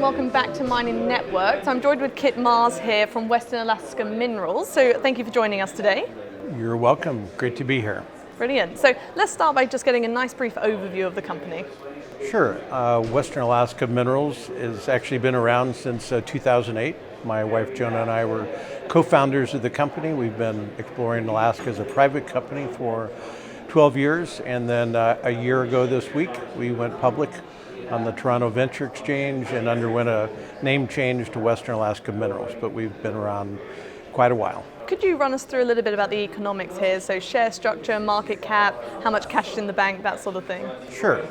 welcome back to Mining Network. So I'm joined with Kit Mars here from Western Alaska Minerals. So thank you for joining us today. You're welcome. Great to be here. Brilliant. So let's start by just getting a nice brief overview of the company. Sure. Western Alaska Minerals has actually been around since 2008. My wife Jonah and I were co-founders of the company. We've been exploring Alaska as a private company for 12 years, and then a year ago this week we went public on the Toronto Venture Exchange and underwent a name change to Western Alaska Minerals, but we've been around quite a while. Could you run us through a little bit about the economics here? So share structure, market cap, how much cash is in the bank, that sort of thing. Sure.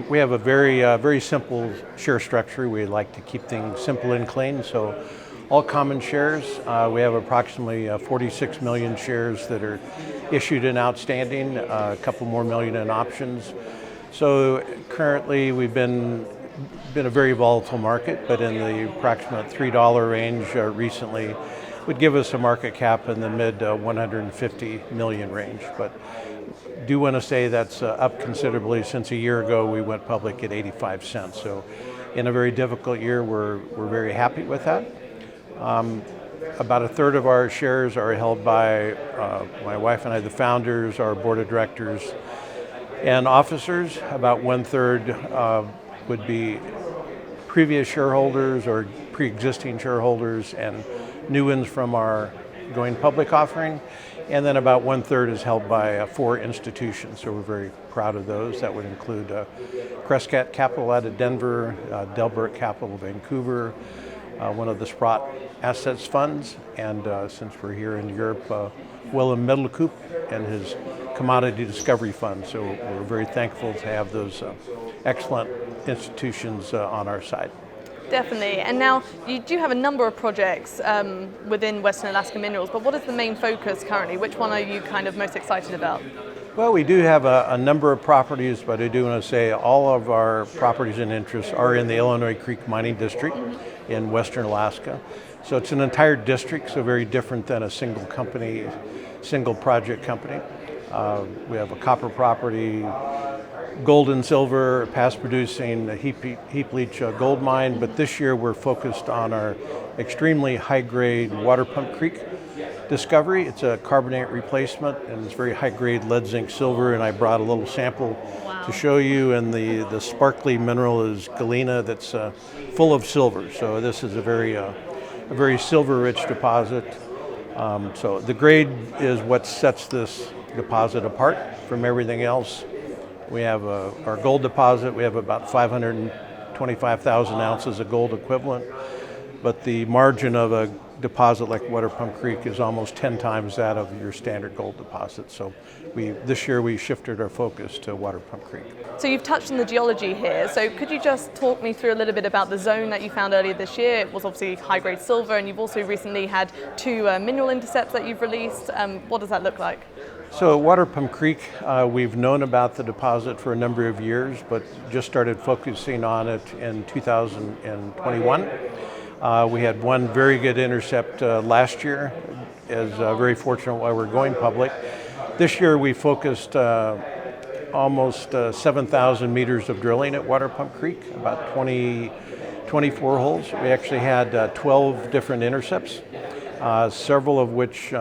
We have a very simple share structure. We like to keep things simple and clean, so all common shares. We have approximately 46 million shares that are issued and outstanding, a couple more million in options. So currently we've been a very volatile market, but in the approximate $3 range recently would give us a market cap in the mid 150 million range. But do want to say that's up considerably since a year ago we went public at 85 cents. So in a very difficult year, we're very happy with that. About a third of our shares are held by my wife and I, the founders, our board of directors and officers. About 1/3 would be previous shareholders or pre-existing shareholders and new ones from our going public offering. And then about 1/3 is held by 4 institutions, so we're very proud of those. That would include Crescat Capital out of Denver, Delbert Capital Vancouver, one of the Sprott Assets funds, and since we're here in Europe, Willem Middelkoop and his Commodity Discovery Fund. So we're very thankful to have those excellent institutions on our side. Definitely. And now you do have a number of projects within Western Alaska Minerals, but what is the main focus currently? Which one are you kind of most excited about? Well, we do have a number of properties, but I do want to say all of our properties and interests are in the Illinois Creek Mining District in Western Alaska. So it's an entire district, so very different than a single company, single project company. We have a copper property, gold and silver, past producing heap leach gold mine, but this year we're focused on our extremely high grade Waterpump Creek discovery. It's a carbonate replacement and it's very high grade lead, zinc, silver, and I brought a little sample to show you, and the sparkly mineral is galena that's full of silver. So this is a very silver rich deposit. So the grade is what sets this deposit apart from everything else. We have our gold deposit. We have about 525,000 ounces of gold equivalent, but the margin of a deposit like Waterpump Creek is almost 10 times that of your standard gold deposit. So this year we shifted our focus to Waterpump Creek. So you've touched on the geology here. So could you just talk me through a little bit about the zone that you found earlier this year? It was obviously high grade silver, and you've also recently had 2 mineral intercepts that you've released. What does that look like? So Waterpump Creek, we've known about the deposit for a number of years, but just started focusing on it in 2021. We had one very good intercept last year, is very fortunate while we're going public. This year we focused almost 7,000 meters of drilling at Waterpump Creek, about 24 holes. We actually had 12 different intercepts, several of which,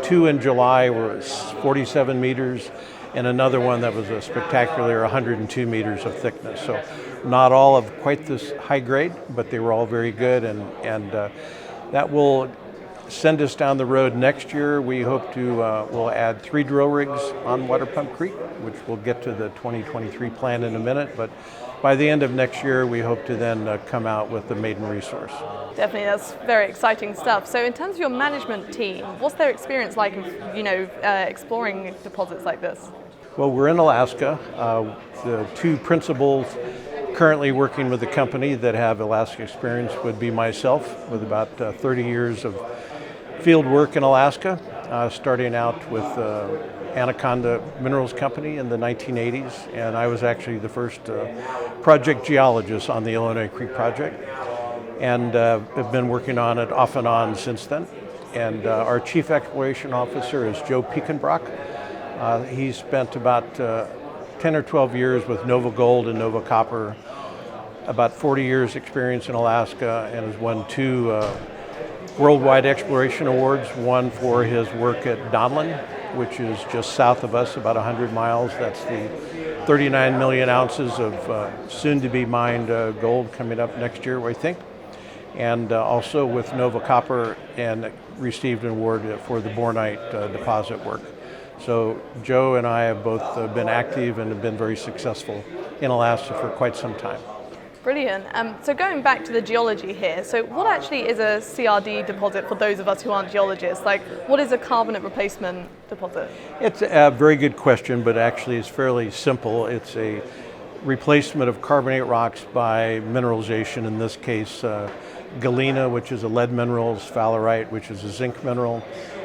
2 in July were 47 meters, and another one that was a spectacular 102 meters of thickness. So not all of quite this high grade, but they were all very good, and that will send us down the road next year. We hope to we'll add 3 drill rigs on Waterpump Creek, which we'll get to the 2023 plan in a minute, but by the end of next year we hope to then come out with the maiden resource. Definitely, that's very exciting stuff. So in terms of your management team, what's their experience like of, exploring deposits like this? Well, we're in Alaska. The 2 principals currently working with the company that have Alaska experience would be myself, with about 30 years of field work in Alaska, starting out with Anaconda Minerals Company in the 1980s, and I was actually the first project geologist on the Illinois Creek project, and have been working on it off and on since then. And our chief exploration officer is Joe Pekenbrock. He spent about 10 or 12 years with Nova Gold and Nova Copper about 40 years experience in Alaska and has won 2 worldwide exploration awards, one for his work at Donlin, which is just south of us, about 100 miles. That's the 39 million ounces of soon-to-be mined gold coming up next year, I think. And also with Nova Copper, and received an award for the bornite deposit work. So Joe and I have both been active and have been very successful in Alaska for quite some time. Brilliant. So going back to the geology here, so what actually is a CRD deposit for those of us who aren't geologists? Like, what is a carbonate replacement deposit? It's a very good question, but actually it's fairly simple. It's a replacement of carbonate rocks by mineralization, in this case galena, which is a lead mineral, sphalerite, which is a zinc mineral.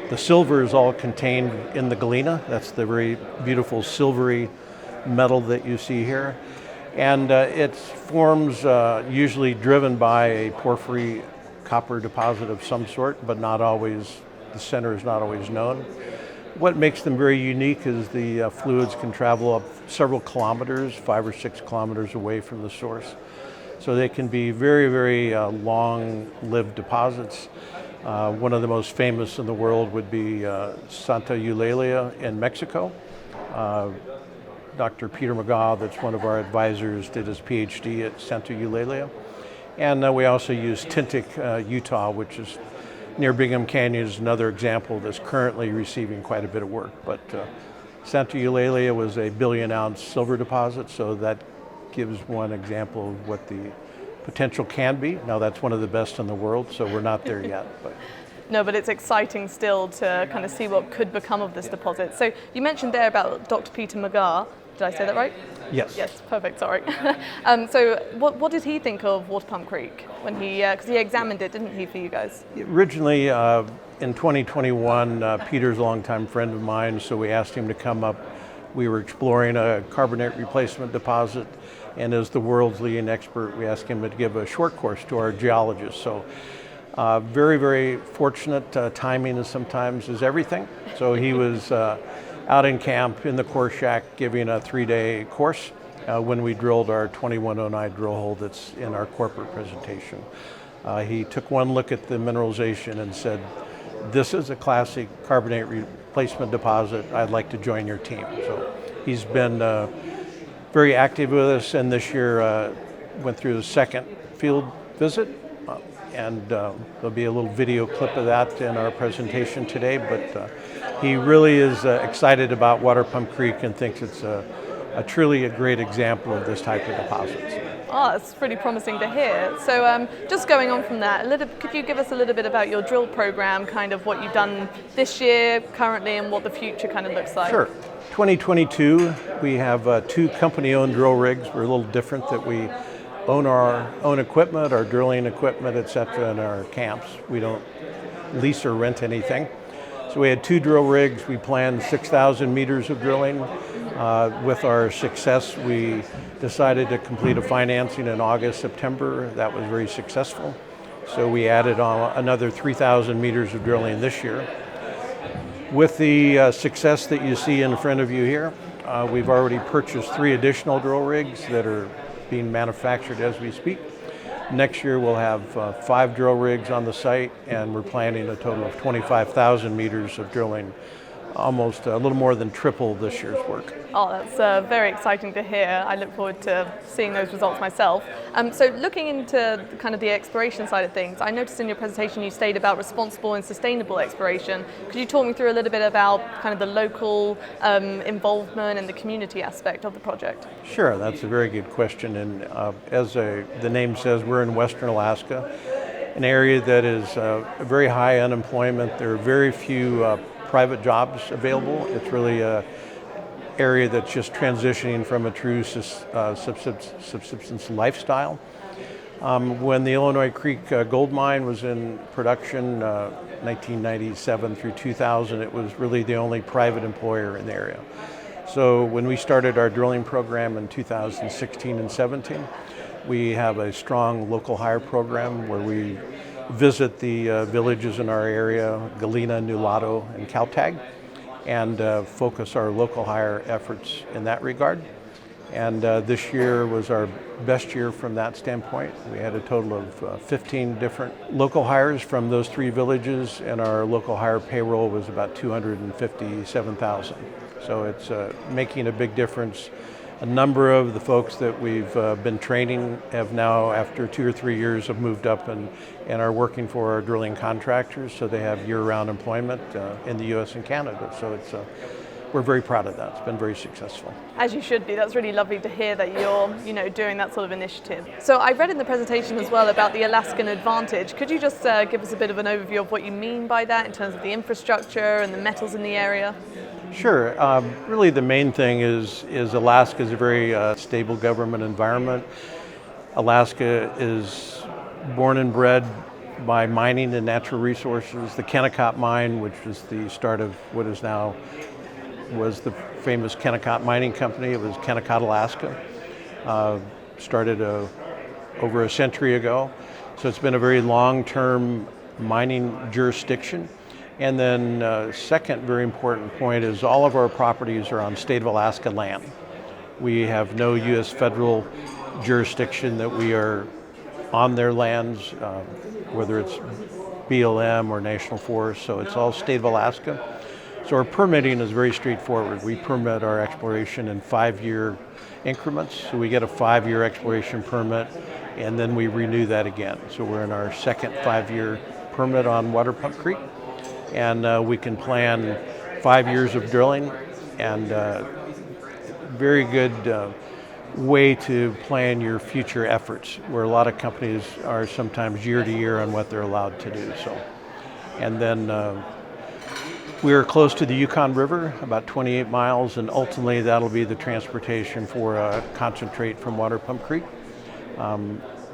The silver is all contained in the galena. That's the very beautiful silvery metal that you see here. And it forms usually driven by a porphyry copper deposit of some sort, but not always, the center is not always known. What makes them very unique is the fluids can travel up several kilometers, 5 or 6 kilometers away from the source. So they can be very, very long-lived deposits. One of the most famous in the world would be Santa Eulalia in Mexico. Dr. Peter McGaw, that's one of our advisors, did his PhD at Santa Eulalia. And we also use Tintic, Utah, which is near Bingham Canyon, is another example that's currently receiving quite a bit of work. But Santa Eulalia was a 1 billion ounce silver deposit, so that gives one example of what the potential can be. Now that's one of the best in the world, so we're not there yet. But. No, but it's exciting still to kind of see what could become of this deposit. So you mentioned there about Dr. Peter McGaw. Did I say that right? Yes. Yes, perfect, sorry. So what did he think of Waterpump Creek when he, because he examined it, didn't he, for you guys? Originally, in 2021, Peter's a longtime friend of mine, so we asked him to come up. We were exploring a carbonate replacement deposit, and as the world's leading expert, we asked him to give a short course to our geologists. So very, very fortunate. Timing is sometimes is everything. So he was out in camp in the core shack giving a 3-day course when we drilled our 2109 drill hole that's in our corporate presentation. He took one look at the mineralization and said, "This is a classic carbonate replacement deposit. I'd like to join your team." So he's been very active with us, and this year went through the second field visit. And there'll be a little video clip of that in our presentation today, but he really is excited about Waterpump Creek and thinks it's truly a great example of this type of deposits. Oh, that's pretty promising to hear. So just going on from that, could you give us a little bit about your drill program, kind of what you've done this year, currently, and what the future kind of looks like? Sure. 2022, we have 2 company-owned drill rigs. We're a little different that we own our own equipment, our drilling equipment, et cetera, in our camps. We don't lease or rent anything. So we had 2 drill rigs. We planned 6,000 meters of drilling. With our success, we decided to complete a financing in August, September. That was very successful. So we added on another 3,000 meters of drilling this year. With the success that you see in front of you here, we've already purchased 3 additional drill rigs that are being manufactured as we speak. Next year we'll have 5 drill rigs on the site, and we're planning a total of 25,000 meters of drilling, almost a little more than triple this year's work. Oh, that's very exciting to hear. I look forward to seeing those results myself. So looking into kind of the exploration side of things, I noticed in your presentation you stated about responsible and sustainable exploration. Could you talk me through a little bit about kind of the local involvement and the community aspect of the project? Sure, that's a very good question. And as the name says, we're in Western Alaska, an area that is very high unemployment. There are very few private jobs available. It's really a area that's just transitioning from a true subsistence lifestyle. When the Illinois Creek gold mine was in production, 1997 through 2000, it was really the only private employer in the area. So when we started our drilling program in 2016 and 17, we have a strong local hire program where we visit the villages in our area, Galena, Nulato, and Caltag, and focus our local hire efforts in that regard. And this year was our best year from that standpoint. We had a total of 15 different local hires from those 3 villages, and our local hire payroll was about 257,000. So it's making a big difference. A number of the folks that we've been training have now, after 2 or 3 years, have moved up and are working for our drilling contractors, so they have year-round employment in the U.S. and Canada. So we're very proud of that. It's been very successful. As you should be. That's really lovely to hear that you're doing that sort of initiative. So I read in the presentation as well about the Alaskan Advantage. Could you just give us a bit of an overview of what you mean by that in terms of the infrastructure and the metals in the area? Sure. Really the main thing is Alaska is a very stable government environment. Alaska is born and bred by mining and natural resources. The Kennecott mine, which was the start of what is now was the famous Kennecott Mining Company. It was Kennecott, Alaska. Started over a century ago. So it's been a very long-term mining jurisdiction. And then second very important point is all of our properties are on state of Alaska land. We have no U.S. federal jurisdiction that we are on their lands, whether it's BLM or National Forest, so it's all state of Alaska. So our permitting is very straightforward. We permit our exploration in 5-year increments. So we get a 5-year exploration permit, and then we renew that again. So we're in our second 5-year permit on Waterpump Creek, and we can plan 5 years of drilling, and very good way to plan your future efforts, where a lot of companies are sometimes year to year on what they're allowed to do. So, and then we are close to the Yukon River, about 28 miles, and ultimately that'll be the transportation for concentrate from Waterpump Creek.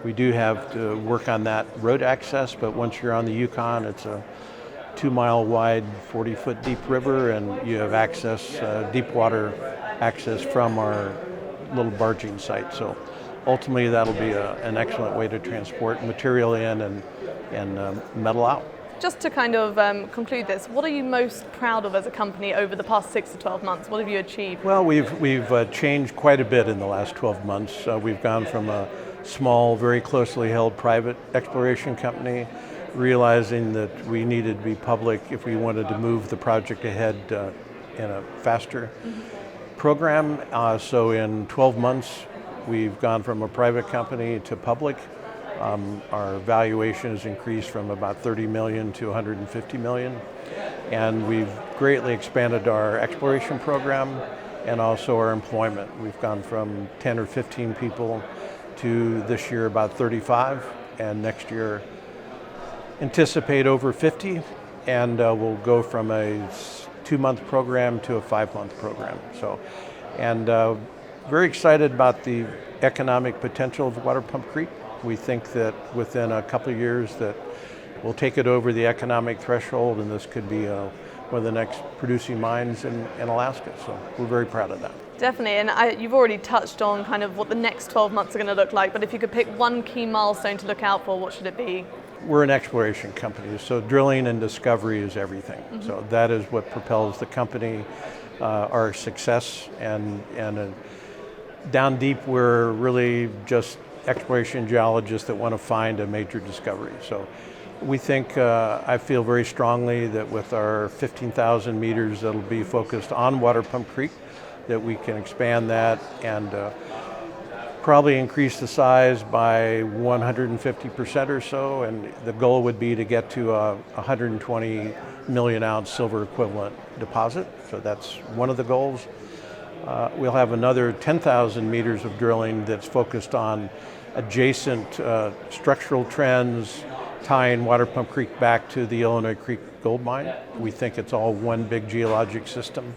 We do have to work on that road access, but once you're on the Yukon, it's a 2-mile wide, 40-foot deep river, and you have access, deep water access from our little barging site. So ultimately that'll be an excellent way to transport material in and metal out. Just to kind of conclude this, what are you most proud of as a company over the past 6 to 12 months? What have you achieved? Well, we've changed quite a bit in the last 12 months. We've gone from a small, very closely held private exploration company, realizing that we needed to be public if we wanted to move the project ahead in a faster program. So in 12 months, we've gone from a private company to public. Our valuation has increased from about 30 million to 150 million. And we've greatly expanded our exploration program and also our employment. We've gone from 10 or 15 people to this year about 35, and next year anticipate over 50, and we'll go from a 2-month program to a 5-month program. So, and very excited about the economic potential of Waterpump Creek. We think that within a couple of years that we'll take it over the economic threshold, and this could be one of the next producing mines in Alaska. So we're very proud of that. Definitely, and you've already touched on kind of what the next 12 months are going to look like, but if you could pick one key milestone to look out for, what should it be? We're an exploration company, so drilling and discovery is everything. So that is what propels the company, our success, and down deep we're really just exploration geologists that want to find a major discovery. So we think, I feel very strongly that with our 15,000 meters that'll be focused on Waterpump Creek, that we can expand that and probably increase the size by 150% or so, and the goal would be to get to a 120 million ounce silver equivalent deposit. So that's one of the goals. We'll have another 10,000 meters of drilling that's focused on adjacent structural trends, tying Waterpump Creek back to the Illinois Creek gold mine. We think it's all one big geologic system,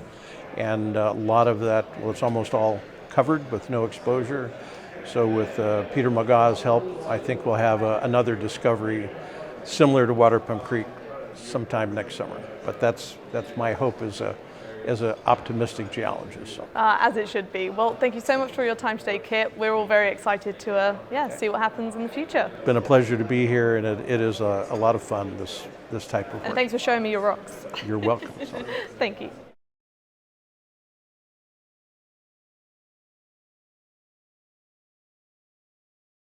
and a lot of that, well, it's almost all covered with no exposure. So with Peter Magah's help, I think we'll have another discovery similar to Waterpump Creek sometime next summer. But that's my hope as an optimistic geologist. So. As it should be. Well, thank you so much for your time today, Kit. We're all very excited to see what happens in the future. It's been a pleasure to be here, and it is a lot of fun, this type of work. And thanks for showing me your rocks. You're welcome. So. Thank you.